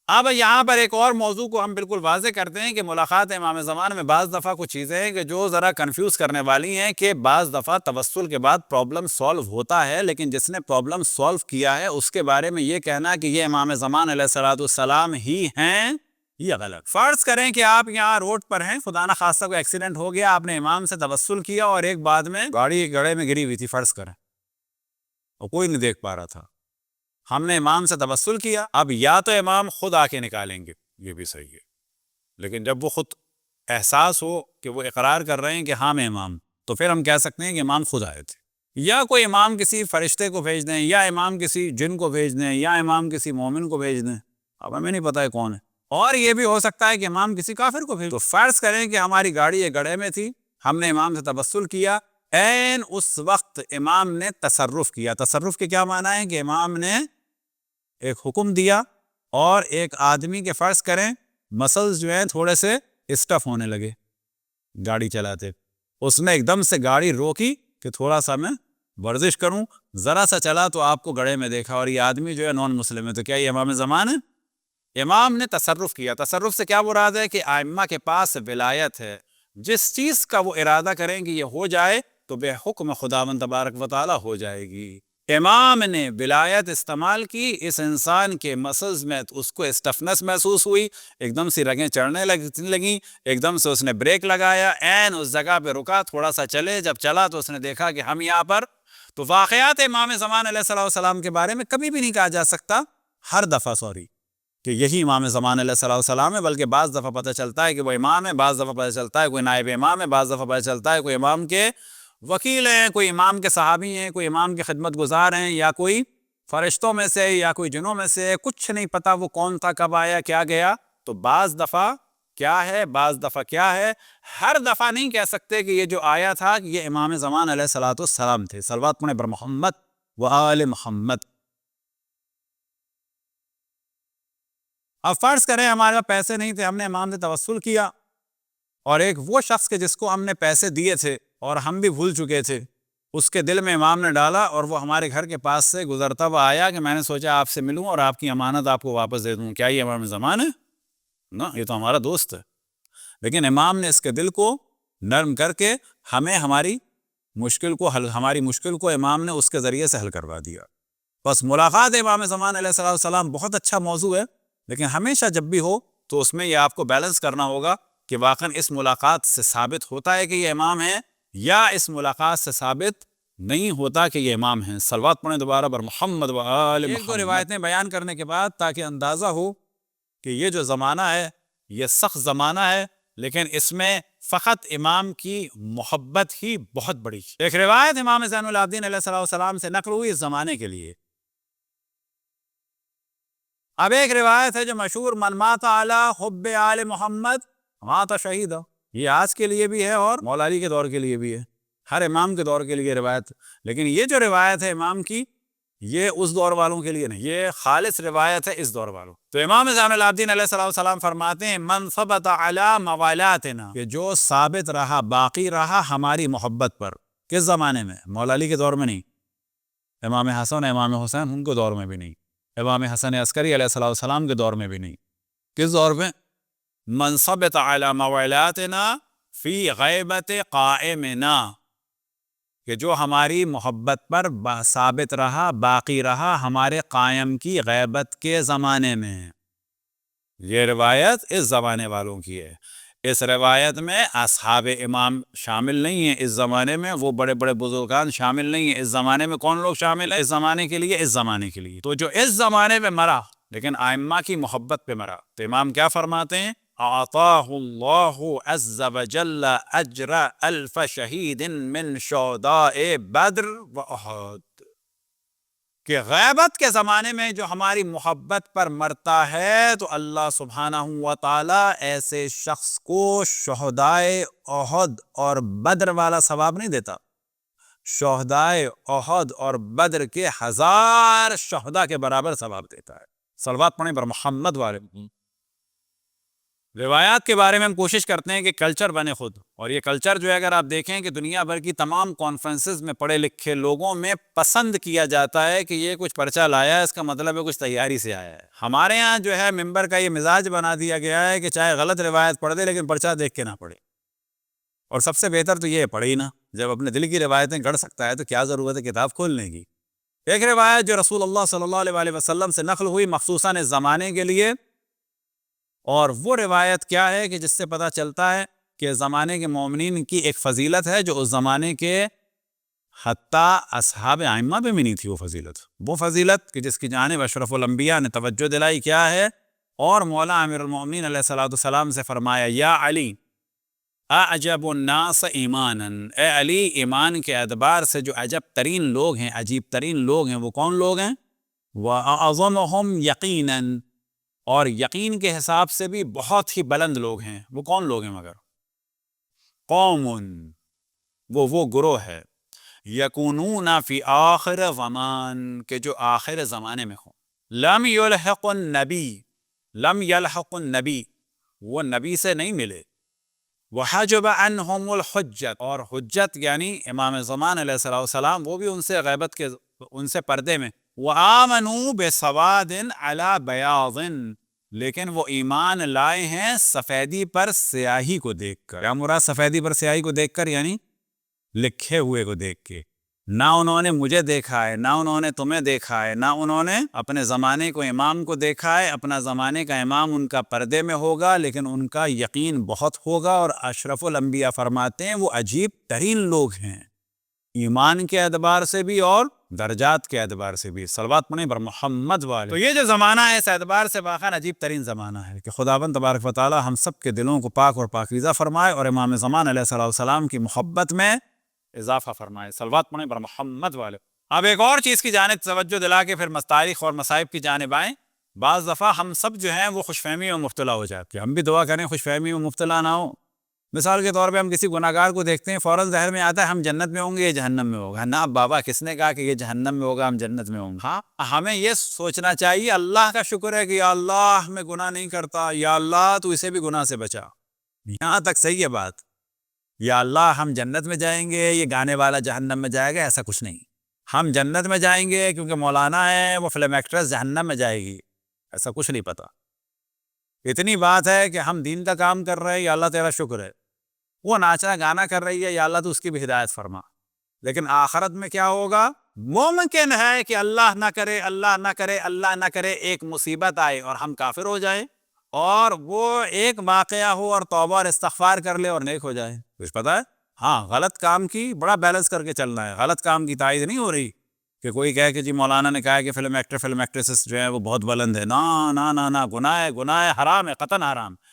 اب یہاں پر ایک اور موضوع کو ہم بالکل واضح کرتے ہیں کہ ملاقات امام زمان میں بعض دفعہ کچھ چیزیں ہیں کہ جو ذرا کنفیوز کرنے والی ہیں کہ بعض دفعہ توسل کے بعد پرابلم سالو ہوتا ہے، لیکن جس نے پرابلم سالو کیا ہے اس کے بارے میں یہ کہنا کہ یہ امام زمان علیہ الصلوۃ والسلام ہی ہیں، یہ غلط۔ فرض کریں کہ آپ یہاں روڈ پر ہیں، خدا نہ خواستہ کوئی ایکسیڈنٹ ہو گیا، آپ نے امام سے توسل کیا اور ایک بعد میں گاڑی گڑھے میں گری ہوئی تھی، فرض کریں، اور کوئی نہیں دیکھ پا رہا تھا، ہم نے امام سے توسل کیا، اب یا تو امام خود آ کے نکالیں گے، یہ بھی صحیح ہے، لیکن جب وہ خود احساس ہو کہ وہ اقرار کر رہے ہیں کہ ہاں میں امام، تو پھر ہم کہہ سکتے ہیں کہ امام خود آئے تھے، یا کوئی امام کسی فرشتے کو بھیج دیں، یا امام کسی جن کو بھیج دیں، یا امام کسی مومن کو بھیج دیں، اب ہمیں نہیں پتہ ہے کون ہے، اور یہ بھی ہو سکتا ہے کہ امام کسی کافر کو بھیج، تو فرض کریں کہ ہماری گاڑی ایک گڑھے میں تھی، ہم نے امام سے توسل کیا، این اس وقت امام نے تصرف کیا۔ تصرف کے کیا معنی ہے کہ امام نے ایک حکم دیا اور ایک آدمی کے فرض کریں مسلز جو ہیں تھوڑے سے اسٹف ہونے لگے گاڑی چلاتے، اس نے ایک دم سے گاڑی روکی کہ تھوڑا سا میں ورزش کروں، ذرا سا چلا تو آپ کو گڑھے میں دیکھا اور یہ آدمی جو ہے نان مسلم ہے، تو کیا یہ امام زمان ہے؟ امام نے تصرف کیا۔ تصرف سے کیا مراد ہے کہ ائمہ کے پاس ولایت ہے، جس چیز کا وہ ارادہ کریں کہ یہ ہو جائے تو بے حکم خداوند تبارک و تعالی ہو جائے گی۔ امام نے ولایت استعمال کی، اس انسان کے مسلز میں اس کو اسٹفنس محسوس ہوئی، ایک دم سے رگیں چڑھنے لگیں، ایک دم سے اس نے بریک لگایا، این اس جگہ پہ رکا، تھوڑا سا چلے، جب چلا تو اس نے دیکھا کہ ہم یہاں پر، تو واقعات امام زمان علیہ السلام کے بارے میں کبھی بھی نہیں کہا جا سکتا ہر دفعہ کہ یہی امام زمان علیہ السلام ہے، بلکہ بعض دفعہ پتہ چلتا ہے کہ وہ امام ہے، بعض دفعہ پتہ چلتا ہے کوئی نائب امام ہے، بعض دفعہ پتہ چلتا ہے کوئی امام کے وکیل ہیں، کوئی امام کے صحابی ہیں، کوئی امام کے خدمت گزار ہیں، یا کوئی فرشتوں میں سے یا کوئی جنوں میں سے، کچھ نہیں پتا وہ کون تھا، کب آیا، کیا گیا، تو بعض دفعہ کیا ہے، بعض دفعہ کیا ہے، ہر دفعہ نہیں کہہ سکتے کہ یہ جو آیا تھا کہ یہ امام زمان علیہ الصلوۃ والسلام تھے۔ صلوات پڑھیں بر محمد و آل محمد۔ اب فرض کریں ہمارے پاس پیسے نہیں تھے، ہم نے امام سے توسل کیا، اور ایک وہ شخص کے جس کو ہم نے پیسے دیے تھے اور ہم بھی بھول چکے تھے، اس کے دل میں امام نے ڈالا اور وہ ہمارے گھر کے پاس سے گزرتا ہوا آیا کہ میں نے سوچا آپ سے ملوں اور آپ کی امانت آپ کو واپس دے دوں، کیا یہ امام زمان ہے؟ نا، یہ تو ہمارا دوست ہے، لیکن امام نے اس کے دل کو نرم کر کے ہمیں ہماری مشکل کو امام نے اس کے ذریعے سے حل کروا دیا۔ بس ملاقات امام زمان علیہ السلام بہت اچھا موضوع ہے، لیکن ہمیشہ جب بھی ہو تو اس میں یہ آپ کو بیلنس کرنا ہوگا کہ واقعا اس ملاقات سے ثابت ہوتا ہے کہ یہ امام ہے، یا اس ملاقات سے ثابت نہیں ہوتا کہ یہ امام ہیں۔ صلوات پڑھیں دوبارہ بر محمد و آل محمد۔ ایک دو روایتیں بیان کرنے کے بعد تاکہ اندازہ ہو کہ یہ جو زمانہ ہے یہ سخت زمانہ ہے، لیکن اس میں فقط امام کی محبت ہی بہت بڑی۔ ایک روایت امام زین العابدین علیہ السلام سے نقل ہوئی اس زمانے کے لیے۔ اب ایک روایت ہے جو مشہور، من مات علی حب آل محمد مات شہیدا، یہ آج کے لیے بھی ہے اور مولا علی کے دور کے لیے بھی ہے، ہر امام کے دور کے لیے روایت، لیکن یہ جو روایت ہے امام کی یہ اس دور والوں کے لیے نہیں، یہ خالص روایت ہے اس دور والوں۔ تو امام زین العابدین علیہ السلام فرماتے ہیں من ثبت علی موالاتنا، کہ جو ثابت رہا، باقی رہا ہماری محبت پر، کس زمانے میں؟ مولا علی کے دور میں نہیں، امام حسن امام حسین ان کے دور میں بھی نہیں، امام حسن عسکری علیہ السلام کے دور میں بھی نہیں، کس دور میں؟ من ثبت علی موالاتنا فی غیبت قائمنا، کہ جو ہماری محبت پر ثابت رہا، باقی رہا ہمارے قائم کی غیبت کے زمانے میں۔ یہ روایت اس زمانے والوں کی ہے، اس روایت میں اصحاب امام شامل نہیں ہیں، اس زمانے میں وہ بڑے بڑے بزرگان شامل نہیں ہیں، اس زمانے میں کون لوگ شامل ہیں؟ اس زمانے کے لیے تو جو اس زمانے میں مرا لیکن ائمہ کی محبت پہ مرا، تو امام کیا فرماتے ہیں؟ اعطاہ اللہ عز وجل اجر الف شہید من شہداء بدر و احد، کہ غیبت کے زمانے میں جو ہماری محبت پر مرتا ہے تو اللہ سبحانہ و تعالی ایسے شخص کو شہدائے احد اور بدر والا ثواب نہیں دیتا، شہدائے احد اور بدر کے 1000 شہداء کے برابر ثواب دیتا ہے۔ صلوات پڑھیں بر محمد والے۔ روایات کے بارے میں ہم کوشش کرتے ہیں کہ کلچر بنے خود، اور یہ کلچر جو ہے اگر آپ دیکھیں کہ دنیا بھر کی تمام کانفرنسز میں پڑھے لکھے لوگوں میں پسند کیا جاتا ہے کہ یہ کچھ پرچہ لایا ہے، اس کا مطلب ہے کچھ تیاری سے آیا ہے۔ ہمارے ہاں جو ہے ممبر کا یہ مزاج بنا دیا گیا ہے کہ چاہے غلط روایت پڑھ دے لیکن پرچہ دیکھ کے نہ پڑھے، اور سب سے بہتر تو یہ ہے پڑھے ہی نہ۔ جب اپنے دل کی روایتیں گڑھ سکتا ہے تو کیا ضرورت ہے کتاب کھولنے کی۔ ایک روایت جو رسول اللہ صلی اللہ علیہ وسلم سے نقل ہوئی مخصوصاً اس زمانے کے لیے، اور وہ روایت کیا ہے کہ جس سے پتہ چلتا ہے کہ زمانے کے مومنین کی ایک فضیلت ہے جو اس زمانے کے حتیٰ اصحاب ائمہ پہ بھی نہیں تھی۔ وہ فضیلت کہ جس کی جانب اشرف الانبیاء نے توجہ دلائی کیا ہے، اور مولا امیر المومنین علیہ السلام سے فرمایا یا علی اعجب الناس ایمانا، اے علی ایمان کے اعتبار سے جو عجب ترین لوگ ہیں، عجیب ترین لوگ ہیں، وہ کون لوگ ہیں؟ وَأَعْظَمُهُمْ یقیناً، اور یقین کے حساب سے بھی بہت ہی بلند لوگ ہیں۔ وہ کون لوگ ہیں مگر؟ قوم، وہ گروہ ہے، یکونون فی آخر زمان، کہ جو آخر زمانے میں ہوں، لم یلحق النبی، لم یلحق النبی، وہ نبی سے نہیں ملے، وحجب عنہم الحجت، اور حجت یعنی امام زمان علیہ السلام وہ بھی ان سے غیبت کے، ان سے پردے میں، وآمنوا بسواد علی بیاض، لیکن وہ ایمان لائے ہیں سفیدی پر سیاہی کو دیکھ کر۔ کیا مراد سفیدی پر سیاہی کو دیکھ کر؟ یعنی لکھے ہوئے کو دیکھ کے۔ نہ انہوں نے مجھے دیکھا ہے، نہ انہوں نے تمہیں دیکھا ہے، نہ انہوں نے اپنے زمانے کو امام کو دیکھا ہے، اپنا زمانے کا امام ان کا پردے میں ہوگا، لیکن ان کا یقین بہت ہوگا، اور اشرف الانبیاء فرماتے ہیں وہ عجیب ترین لوگ ہیں، ایمان کے اعتبار سے بھی اور درجات کے اعتبار سے بھی۔ صلوات پڑھیں بر محمد والے۔ تو یہ جو زمانہ ہے اس اعتبار سے واقعاً عجیب ترین زمانہ ہے کہ خداوند تبارک و تعالی ہم سب کے دلوں کو پاک اور پاکیزہ فرمائے، اور امام زمان علیہ السلام کی محبت میں اضافہ فرمائے۔ صلوات پڑھیں بر محمد والے۔ اب ایک اور چیز کی جانب توجہ دلا کے پھر تاریخ اور مصائب کی جانب آئیں۔ بعض دفعہ ہم سب جو ہیں وہ خوش فہمی میں مبتلا ہو جاتے ہیں، ہم بھی دعا کریں خوش فہمی میں مبتلا نہ ہو۔ مثال کے طور پہ ہم کسی گناہ گار کو دیکھتے ہیں، فوراً ذہن میں آتا ہے ہم جنت میں ہوں گے، یہ جہنم میں ہوگا۔ نہ بابا، کس نے کہا کہ یہ جہنم میں ہوگا ہم جنت میں ہوں گے؟ ہاں، ہمیں یہ سوچنا چاہیے اللہ کا شکر ہے کہ یا اللہ میں گناہ نہیں کرتا، یا اللہ تو اسے بھی گناہ سے بچا۔ یہاں تک صحیح ہے بات، یا اللہ ہم جنت میں جائیں گے، یہ گانے والا جہنم میں جائے گا، ایسا کچھ نہیں۔ ہم جنت میں جائیں گے کیونکہ مولانا ہے، وہ فلم ایکٹریس جہنم میں جائے گی، ایسا کچھ نہیں پتا۔ اتنی بات ہے کہ ہم دین کا کام کر رہے ہیں، یا اللہ تیرا شکر ہے، وہ ناچنا گانا کر رہی ہے، یا اللہ تو اس کی بھی ہدایت فرما۔ لیکن آخرت میں کیا ہوگا؟ ممکن ہے کہ اللہ نہ کرے، اللہ نہ کرے، اللہ نہ کرے، ایک مصیبت آئے اور ہم کافر ہو جائیں، اور وہ ایک واقعہ ہو اور توبہ اور استغفار کر لے اور نیک ہو جائے۔ کچھ پتا ہے؟ ہاں، غلط کام کی بڑا بیلنس کر کے چلنا ہے، غلط کام کی تائید نہیں ہو رہی کہ کوئی کہے کہ جی مولانا نے کہا ہے کہ فلم ایکٹریسز جو ہیں وہ بہت بلند ہے۔ نہ نہ نہ نہ، گناہ ہے، گناہ ہے، حرام ہے، قطعاً حرام۔